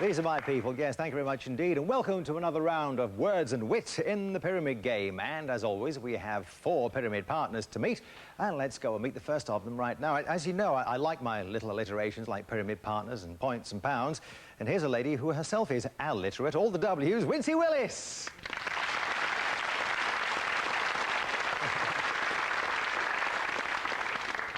These are my people. Yes, thank you very much indeed. And welcome to another round of Words and Wit in the Pyramid Game. And as always, we have 4 pyramid partners to meet. And let's go and meet the first of them right now. As you know, I like my little alliterations like pyramid partners and points and pounds. And here's a lady who herself is alliterate. All the W's, Wincey Willis.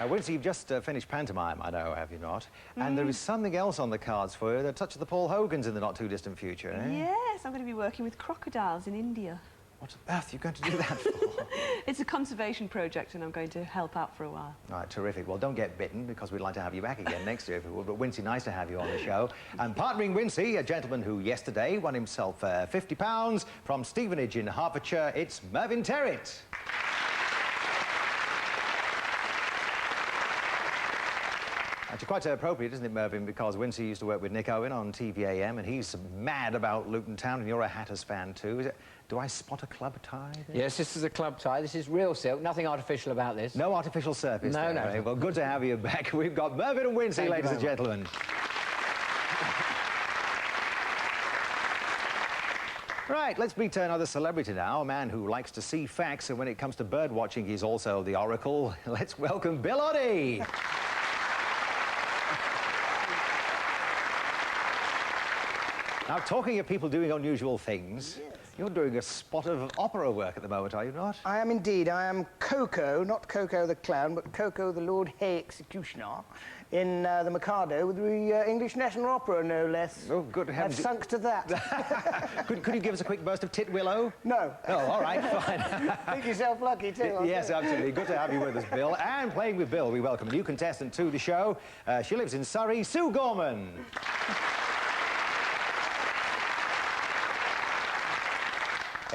Wincey, you've just finished pantomime, I know, have you not? And there is something else on the cards for you, the touch of the Paul Hogans in the not-too-distant future, eh? Yes, I'm going to be working with crocodiles in India. What on earth are you going to do that for? It's a conservation project and I'm going to help out for a while. All right, terrific. Well, don't get bitten, because we'd like to have you back again next year if we would. But Wincey, nice to have you on the show. And partnering Wincey, a gentleman who yesterday won himself £50 from Stevenage in Hertfordshire, it's Mervyn Terrett. Actually, quite appropriate, isn't it, Mervyn, because Wincey used to work with Nick Owen on TVAM, and he's mad about Luton Town, and you're a Hatters fan too. Do I spot a club tie there? Yes, this is a club tie. This is real silk, nothing artificial about this. No artificial surface No, there, no. eh? Well, good to have you back. We've got Mervyn and Wincey, ladies and gentlemen. Right, let's meet another celebrity now, a man who likes to see facts, and when it comes to bird watching, he's also the oracle. Let's welcome Bill Oddie. Now, talking of people doing unusual things, yes. You're doing a spot of opera work at the moment, are you not? I am indeed. I am Coco, not Coco the Clown, but Coco the Lord Hay Executioner in the Mikado with the English National Opera, no less. Oh, good heavens. I've sunk to that. Could you give us a quick burst of Titwillow? No. Oh, all right, fine. Think yourself lucky, too. Yes, absolutely. Good to have you with us, Bill. And playing with Bill, we welcome a new contestant to the show. She lives in Surrey, Sue Gorman.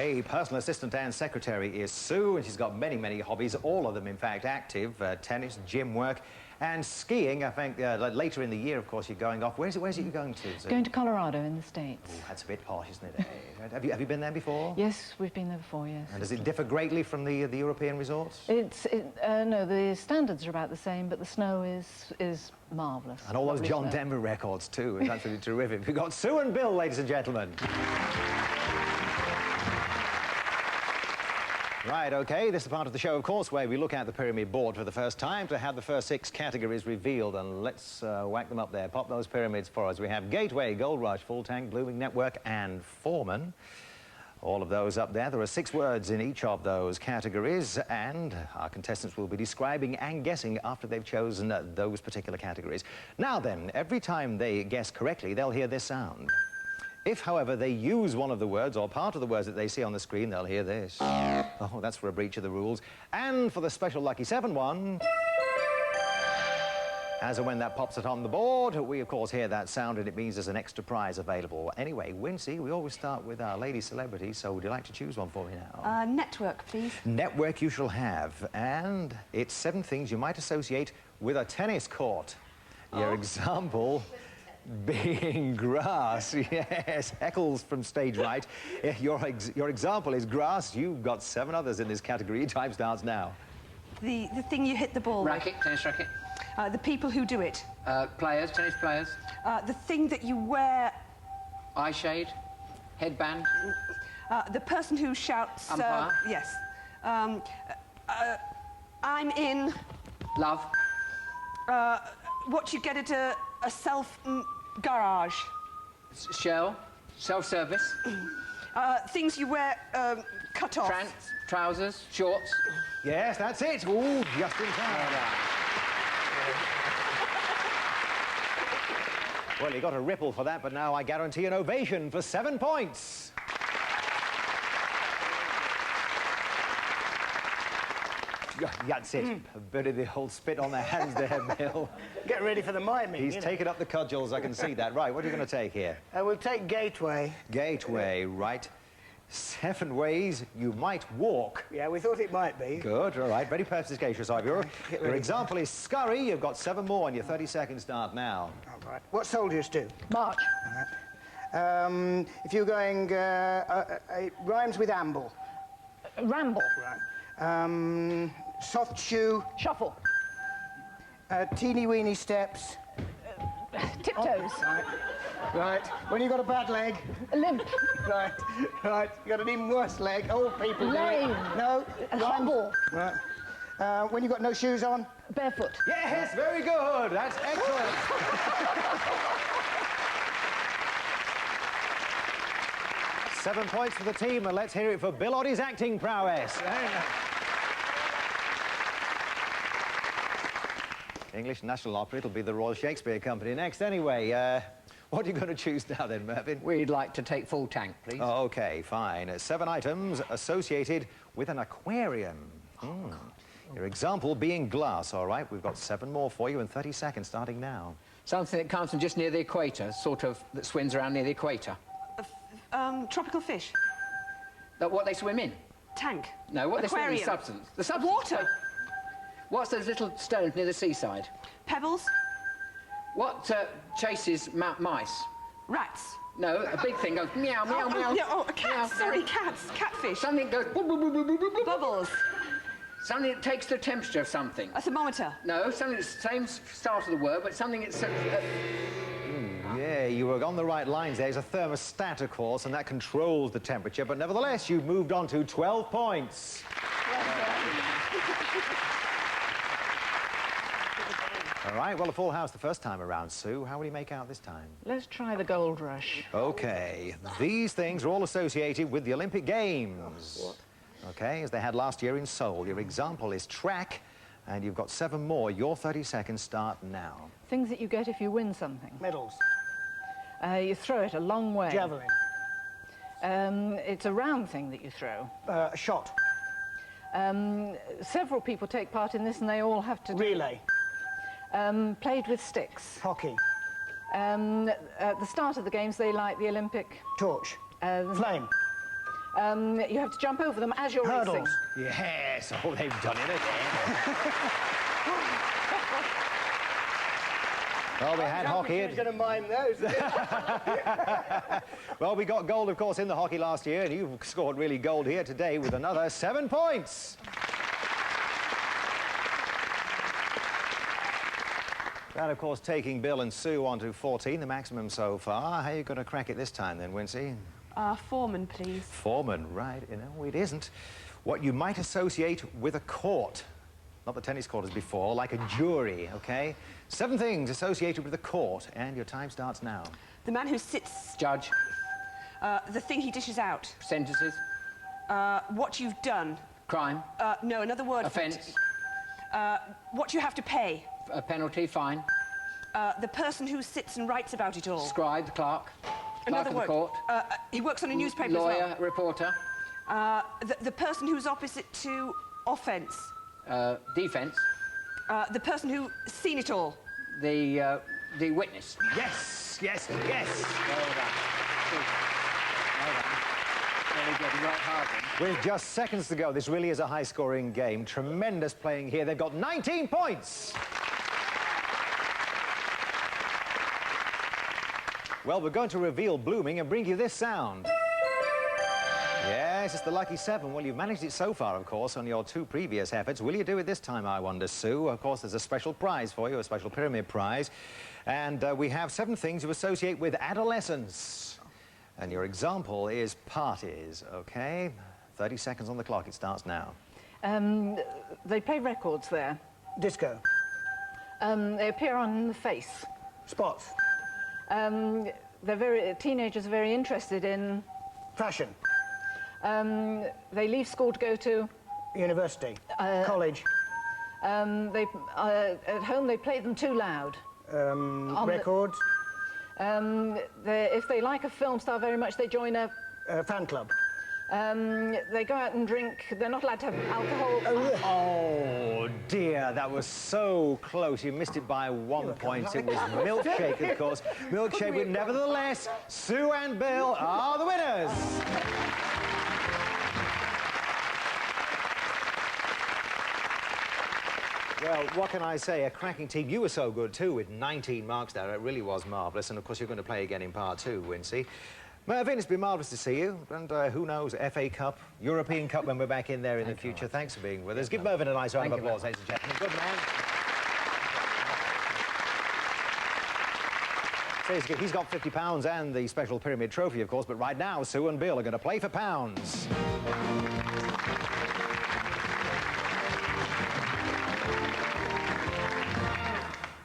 A personal assistant and secretary is Sue, and she's got many, many hobbies, all of them, in fact, active. Tennis, gym work, and skiing. I think later in the year, of course, you're going off. Where's it you're going to, Sue? Going to Colorado in the States. Oh, that's a bit posh, isn't it? Have you been there before? Yes, we've been there before, yes. And does it differ greatly from the European resorts? No, the standards are about the same, but the snow is marvellous. And all those John Denver records, too. It's absolutely terrific. We've got Sue and Bill, ladies and gentlemen. Right, OK, this is the part of the show, of course, where we look at the pyramid board for the first time to have the first 6 categories revealed, and let's whack them up there. Pop those pyramids for us. We have Gateway, Gold Rush, Full Tank, Blooming Network and Foreman. All of those up there. There are 6 words in each of those categories, and our contestants will be describing and guessing after they've chosen those particular categories. Now then, every time they guess correctly, they'll hear this sound. If, however, they use one of the words or part of the words that they see on the screen, they'll hear this. Oh, that's for a breach of the rules. And for the special Lucky 7 one, as and when that pops it on the board, we, of course, hear that sound, and it means there's an extra prize available. Anyway, Wincey, we always start with our lady celebrity, so would you like to choose one for me now? Network, please. Network you shall have. And it's 7 things you might associate with a tennis court. Your example being grass, yes. Heckles from stage right. Your example is grass. You've got 7 others in this category. Time starts now. The thing you hit the ball Racket, tennis racket. with. The people who do it. Players, tennis players. The thing that you wear. Eye shade, headband. The person who shouts. Umpire. Yes. I'm in. Love. What you get at a garage. Shell, self-service. Things you wear cut off. Trousers, shorts. Yes, that's it. Ooh, just in time. Well, you got a ripple for that, but now I guarantee an ovation for 7 points. That's it. A bit of the old spit on their hands there, Bill. Get ready for the miming. He's taken up the cudgels, I can see that. Right, what are you going to take here? We'll take Gateway. Gateway, right. 7 ways you might walk. Yeah, we thought it might be. Good, all right. Very perspicacious of you. Your example is scurry. You've got 7 more, and your 30-second start now. All right. What soldiers do? March. All right. If you're going... it rhymes with amble. Ramble. Right. Soft shoe. Shuffle. Teeny-weeny steps. Tiptoes. Right. Right. When you got a bad leg. Limp. Right. Right. You got an even worse leg. Old people do it. Lame. No. Hobble. Right. When you got no shoes on. Barefoot. Yes, very good. That's excellent. 7 points for the team, and let's hear it for Bill Oddie's acting prowess. English National Opera, it'll be the Royal Shakespeare Company next anyway. What are you going to choose now then, Mervyn? We'd like to take full tank, please. Oh, OK, fine. 7 items associated with an aquarium. Your example being glass, all right? We've got 7 more for you in 30 seconds, starting now. Something that comes from just near the equator, sort of, that swims around near the equator. Tropical fish. What they swim in? Tank. No, what they swim in, Aquarium. the substance. The substance. Water. What's those little stones near the seaside? Pebbles. What chases mice? Rats. No, a big thing goes meow, meow, meow. Yeah, oh, cats. meow, Sorry, meow. cats. Catfish. Something goes boop, boop, boop, boop, boop, boop, boop. Bubbles. Something that takes the temperature of something. A thermometer. No, something that's the same start of the word, but something that's... Yeah, you were on the right lines. There's a thermostat, of course, and that controls the temperature, but nevertheless, you've moved on to 12 points. All right, well, a full house the first time around, Sue. How will you make out this time? Let's try the gold rush. OK, these things are all associated with the Olympic Games. OK, as they had last year in Seoul. Your example is track, and you've got 7 more. Your 30 seconds start now. Things that you get if you win something. Medals. You throw it a long way. Javelin. It's a round thing that you throw. A shot. Several people take part in this, and they all have to do... Relay. Played with sticks. Hockey. At the start of the games, they light the Olympic... Torch. Flame. You have to jump over them as you're Hurdles. racing. Yes, oh, they've done it again. Well, we had hockey. Who's going to mime those? Well, we got gold, of course, in the hockey last year, and you've scored really gold here today with another 7 points. That, of course, taking Bill and Sue on to 14, the maximum so far. How are you going to crack it this time, then, Wincey? Foreman, please. Foreman, right. You know, it isn't. What you might associate with a court. Not the tennis court as before, like a jury, OK? 7 things associated with a court, and your time starts now. The man who sits... Judge. The thing he dishes out. Sentences. What you've done. Crime. No, another word Offence. for it. What you have to pay. A penalty, fine. The person who sits and writes about it all. Scribe, clerk. Another Clerk of the word. court. He works on a newspaper Lawyer, as reporter. well. The person who's opposite to offence. Defence. The person who's seen it all. The witness. Yes, yes, yes. Well done. Well done. Very good. You worked hard then. With just seconds to go, this really is a high-scoring game. Tremendous playing here. They've got 19 points. Well, we're going to reveal Blooming and bring you this sound. Yes, it's the lucky 7. Well, you've managed it so far, of course, on your 2 previous efforts. Will you do it this time, I wonder, Sue? Of course, there's a special prize for you, a special pyramid prize. And we have 7 things you associate with adolescence. And your example is parties, OK? 30 seconds on the clock. It starts now. They play records there. Disco. They appear on the face. Spots. Teenagers are very interested in... Fashion. They leave school to go to... University. College. At home, they play them too loud. Records. If they like a film star very much, they join a... Fan club. They go out and drink. They're not allowed to have alcohol. Oh, dear, that was so close. You missed it by 1 point. It was Milkshake, of course. Milkshake, but nevertheless, Sue and Bill are the winners. Well, what can I say? A cracking team. You were so good, too, with 19 marks there. It really was marvellous. And, of course, you're going to play again in part 2, Wincey. Mervyn, it's been marvellous to see you. And who knows, FA Cup, European Cup when we're back in there in the future. Thanks for being with us. Give Mervyn a nice round of applause, ladies and gentlemen. Good man. He's got £50 and the special pyramid trophy, of course, but right now, Sue and Bill are going to play for pounds.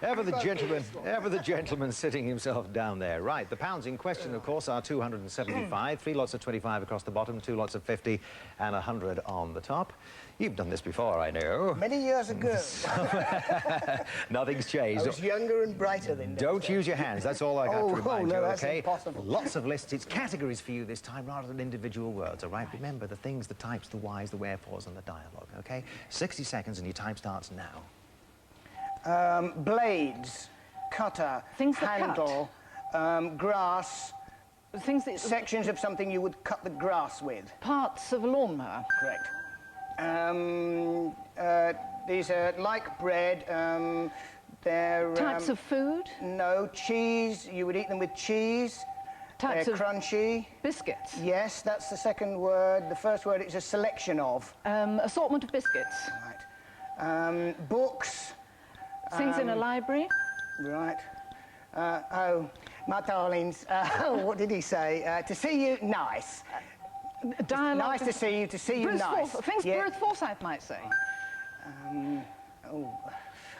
Ever the gentleman sitting himself down there. Right, the pounds in question, of course, are 275, 3 lots of 25 across the bottom, 2 lots of 50 and 100 on the top. You've done this before, I know. Many years ago. Nothing's changed. I was younger and brighter than Don't use your hands, that's all I have to remind you, that's OK? impossible. Lots of lists, it's categories for you this time rather than individual words, all right? Remember the things, the types, the whys, the wherefores and the dialogue, OK? 60 seconds and your time starts now. Blades, cutter, Things that handle, grass, Things that... sections of something you would cut the grass with. Parts of a lawnmower. Correct. These are like bread. They're... Types of food. No, cheese. You would eat them with cheese. Types They're of... crunchy. Biscuits. Yes, that's the second word. The first word is a selection of. Assortment of biscuits. Right. Books. Things in a library. Right. Oh, my darlings, what did he say? To see you, nice. Dialogue. Nice to see you, nice. Things Yeah. Bruce Forsyth might say.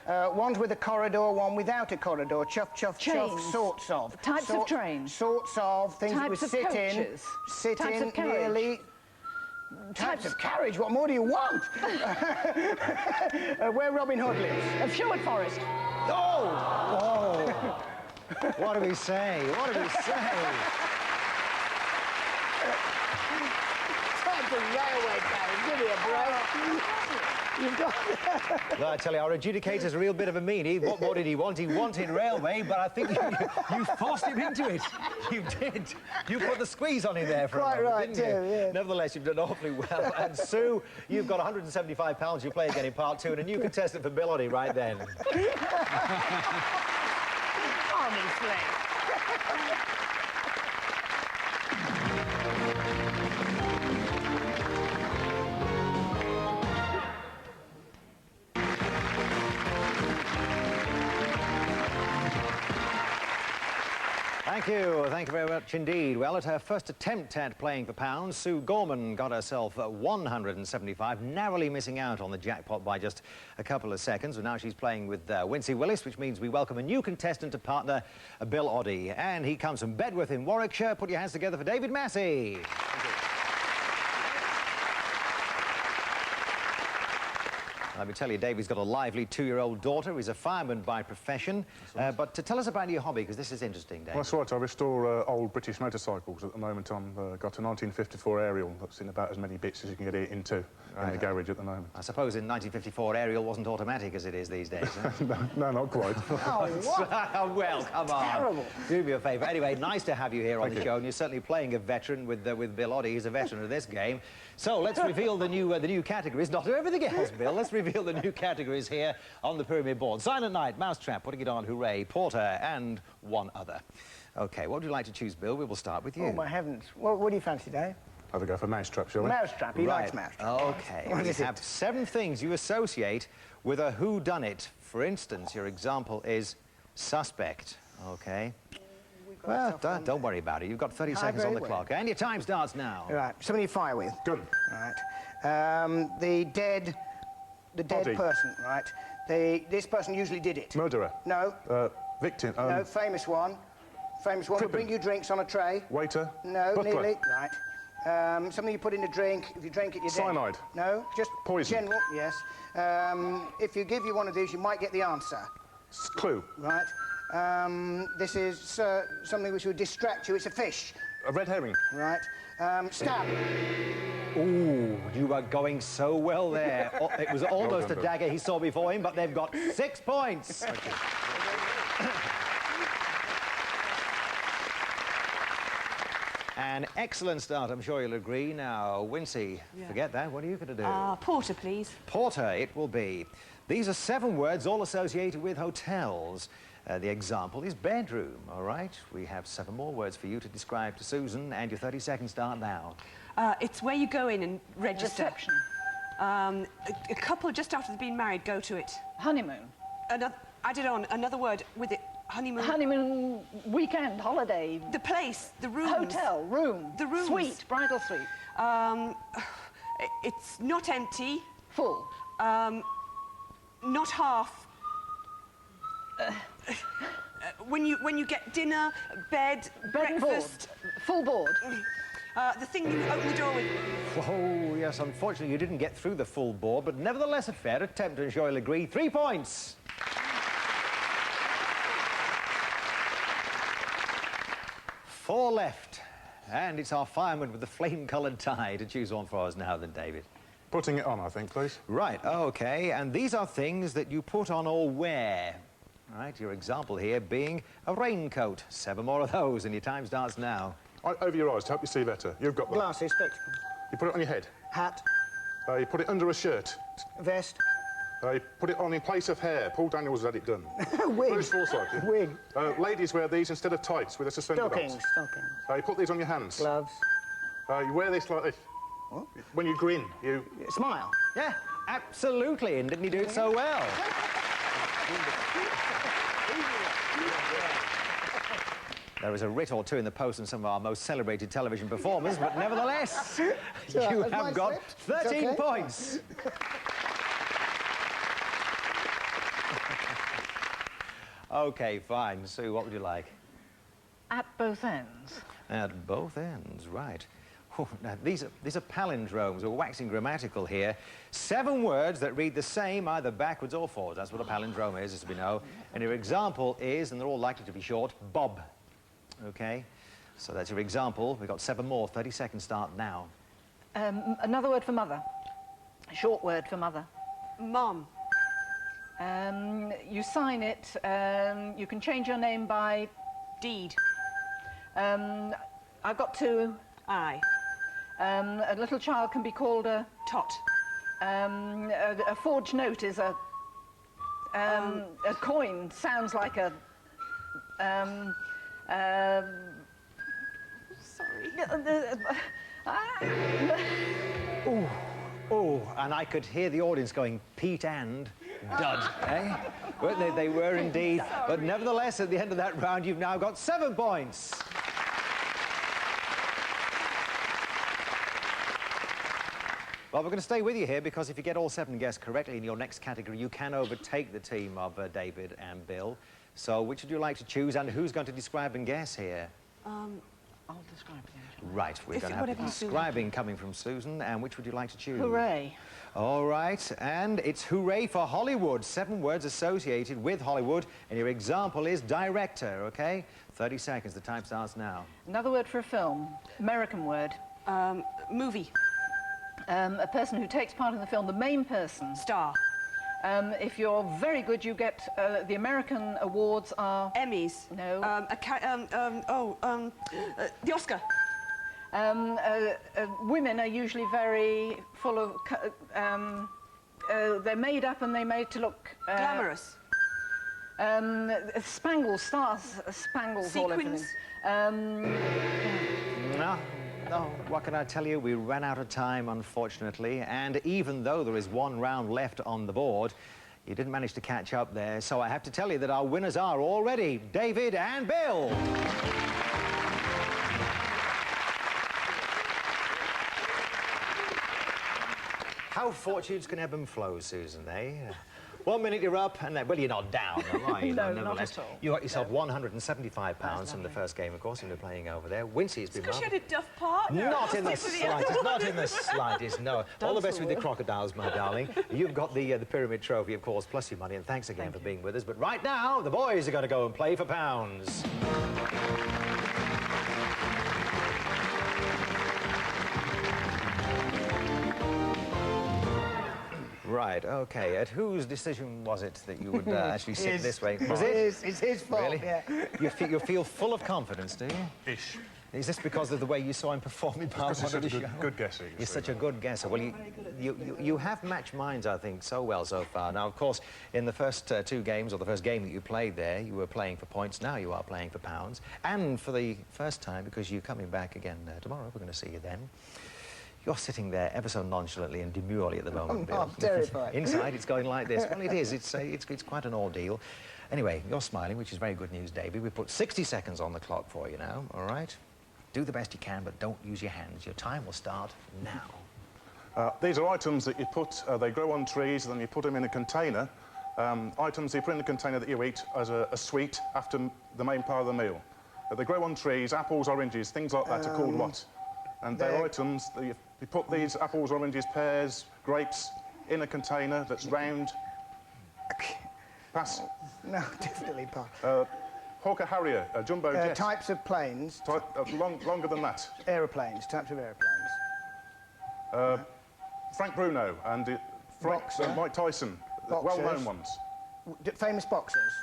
One's with a corridor, one without a corridor. Chuff, chuff, chuff, Trains. sorts of. Types of train. Sorts of, things that Types we of sit coaches. in. Sit Types in, of carriage. nearly. Types of carriage, what more do you want? Where Robin Hood lives. Of Sherwood Forest. Oh! Oh! What do we say? What do we say? Types of railway carriage, give me a break. You've got... Well, I tell you, our adjudicator's a real bit of a meanie. What more did he want? He wanted railway, but I think you forced him into it. You did. You put the squeeze on him there for Quite a moment, right, didn't you? too, yeah. Nevertheless, you've done awfully well. And Sue, you've got £175 you play again in part 2 and a new contestant for Bill Oddie right then. Honestly. Thank you very much indeed. Well, at her first attempt at playing for pounds, Sue Gorman got herself 175, narrowly missing out on the jackpot by just a couple of seconds. And now she's playing with Wincey Willis, which means we welcome a new contestant to partner Bill Oddie. And he comes from Bedworth in Warwickshire. Put your hands together for David Massey. Let me tell you, David's got a lively 2-year-old daughter. He's a fireman by profession. Right. But tell us about your hobby, because this is interesting, David. Well, that's right. I restore old British motorcycles. At the moment, I've got a 1954 Ariel that's in about as many bits as you can get it into in the garage at the moment. I suppose in 1954, Ariel wasn't automatic as it is these days, huh? No, not quite. Oh, what? Well, come on. Terrible. Do me a favour. Anyway, nice to have you here on the show, and you're certainly playing a veteran with Bill Oddie. He's a veteran of this game. So let's reveal the new categories. Not everything else, Bill. Let's reveal the new categories here on the pyramid board. Silent Night, Mousetrap, Putting It On, Hooray, Porter, and one other. OK, what would you like to choose, Bill? We will start with you. Oh, my heavens. What do you fancy, Dave? Have a go for Mousetrap, shall we? Mousetrap. He likes Mousetrap. OK. What is it? Have 7 things you associate with a whodunit. For instance, your example is suspect. OK. Well, don't worry about it. You've got 30 seconds on the clock. And your time starts now. Right. Somebody you fire with. Good. Right. The dead Oddie. person, right? This person usually did it. Murderer. No. Victim. No, famous one. Famous one. Will bring you drinks on a tray. Waiter. No, Butler. nearly. Right. Something you put in a drink. If you drink it, you're dead. Cyanide. No, just Poison. General. Yes. If you give you one of these, you might get the answer. Clue. Right. This is something which would distract you. It's a fish. A red herring. Right. Stab. Ooh, you were going so well there. It was almost a dagger he saw before him, but they've got 6 points. An excellent start, I'm sure you'll agree. Now, Wincey, forget that. What are you going to do? Porter, please. Porter, it will be. These are 7 words, all associated with hotels. The example is bedroom, all right? We have 7 more words for you to describe to Susan, and your 30 seconds start now. It's where you go in and register. Reception. A couple just after they've been married go to it. Honeymoon. Added on another word with it. Honeymoon. Honeymoon, weekend, holiday. The place, the rooms. Hotel, room. The rooms. Suite, bridal suite. It's not empty. Full. Not half. When you get dinner, bed, Bed and breakfast. board. Full board. The thing you open the door with. Oh, yes, unfortunately you didn't get through the full board, but nevertheless a fair attempt, I'm sure you'll agree. 3 points. 4 left. And it's our fireman with the flame-coloured tie to choose one for us now then, David. Putting it on, I think, please. Right, OK, and these are things that you put on or wear. All right, your example here being a raincoat. 7 more of those, and your time starts now. Over your eyes to help you see better. You've got them. Glasses, spectacles. You put it on your head. Hat. You put it under a shirt. Vest. You put it on in place of hair. Paul Daniels had it done. Wig. Bruce Forsyth. Yeah. Wig. Ladies wear these instead of tights with a suspender belt. Stockings. Stockings. You put these on your hands. Gloves. You wear this like this. What? When you grin, you... Smile. Yeah, absolutely, and didn't he do it so well? There is a writ or two in the post on some of our most celebrated television performers, but nevertheless, you have got 13 points. OK, fine. Sue, what would you like? At both ends. At both ends, right. Oh, now, these are palindromes. We're waxing grammatical here. 7 words that read the same either backwards or forwards. That's what a palindrome is, as we know. And your example is, and they're all likely to be short, Bob. OK? So that's your example. We've got 7 more. 30 seconds start now. Another word for mother. A short word for mother. Mom. You sign it. You can change your name by... Deed. I've got 2. Aye. A little child can be called a... Tot. A forged note is a coin. Sounds like a... Sorry. Oh, and I could hear the audience going, Pete and dud, eh? Weren't they? They were indeed. Sorry. But nevertheless, at the end of that round, you've now got 7 points. Well, we're going to stay with you here because if you get all 7 guests correctly in your next category, you can overtake the team of David and Bill. So which would you like to choose and who's going to describe and guess here? I'll describe it. Right, we're going to have the describing coming from Susan. And which would you like to choose? Hooray. All right, and it's hooray for Hollywood. 7 words associated with Hollywood. And your example is director, OK? 30 seconds, the time starts now. Another word for a film. American word. Movie. A person who takes part in the film, the main person. Star. If you're very good, you get the American awards are... Emmys. No. The Oscar. Women are usually very full of... they're made up and they're made to look... Glamorous. Spangles, stars, spangles all over them. Sequins. No, what can I tell you? We ran out of time, unfortunately, and even though there is 1 round left on the board, you didn't manage to catch up there, so I have to tell you that our winners are already David and Bill. How fortunes can ebb and flow, Susan, eh? 1 minute you're up, and then, well, you're not down, are you? No, not at all. You got yourself £175 from the first game, of course, you've been playing over there. Wincey's been Because you had a duff partner. Not in the slightest, not in the slightest, no. All the best with the crocodiles, my darling. You've got the Pyramid Trophy, of course, plus your money, and thanks again for being with us. But right now, the boys are going to go and play for pounds. Right, OK. At whose decision was it that you would actually sit this way? Was it? It's his fault, Really? yeah. You feel full of confidence, do you? Ish. Is this because of the way you saw him perform in part Because one he's of such the a show? good guesser. You're such a good guesser. Well, you have matched minds, I think, so well so far. Now, of course, in the first 2 games, or the first game that you played there, you were playing for points. Now you are playing for pounds. And for the first time, because you're coming back again tomorrow, we're going to see you then, You're sitting there ever so nonchalantly and demurely at the moment, Bill. I'm terrified. Inside, it's going like this. Well, it is. It's quite an ordeal. Anyway, you're smiling, which is very good news, David. We put 60 seconds on the clock for you now, all right? Do the best you can, but don't use your hands. Your time will start now. These are items that you put, they grow on trees, and then you put them in a container. Items you put in the container that you eat as a sweet after the main part of the meal. They grow on trees, apples, oranges, things like that are called what? And they're items that you put these apples, oranges, pears, grapes in a container that's round. Pass. No, definitely pass. Hawker Harrier, jumbo jet. Types of planes. Longer than that. Aeroplanes, types of aeroplanes. Frank Bruno and Mike Tyson, well-known ones. Famous boxers.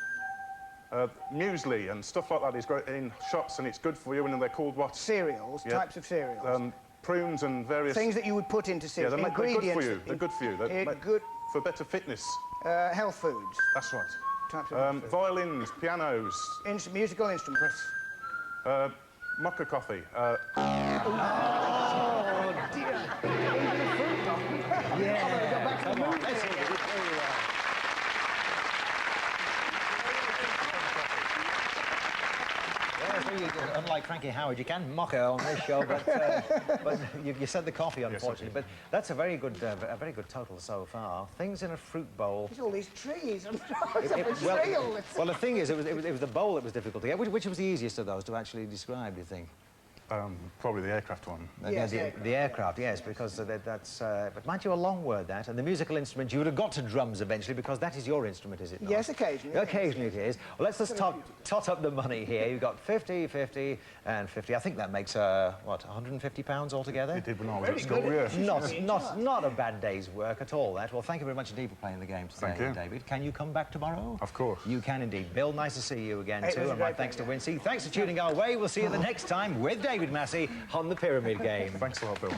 Muesli and stuff like that is great in shots, and it's good for you, and they're called what? Cereals, Yeah. types of cereals. Prunes and various... Things that you would put into Yeah, cereals. they're good for Ingredients. you. They're good for you. They're good. For better fitness. Health foods. That's right. Types of health foods. Violins, pianos, Musical instruments. mocha coffee. Oh, dear. Even the fruit dog. Yeah, Go back to the come on, movie let's again. hear it. Here we are. Yeah, so unlike Frankie Howard, you can mock her on this show, but you said the coffee, unfortunately. But that's a very good total so far. Things in a fruit bowl. There's all these trees. Well, the thing is, it was the bowl that was difficult to get. Which was the easiest of those to actually describe, do you think? Probably the aircraft one. Yes, the aircraft, yes, because that's... but mind you, a long word, that. And the musical instrument, you would have got to drums eventually, because that is your instrument, is it not? Yes, occasionally. Occasionally it is. Well, let's just tot up the money here. You've got 50, 50, and 50. I think that makes, what, £150 altogether? It did when I was at school, yeah. Not a bad day's work at all, that. Well, thank you very much indeed for playing the game today, Thank you. David. Can you come back tomorrow? Of course. You can indeed. Bill, nice to see you again, It too. was a And my great thanks to pleasure. Wincey. Thanks for tuning our way. We'll see you the next time with David Massey on the Pyramid Game. Thanks a lot, Bill.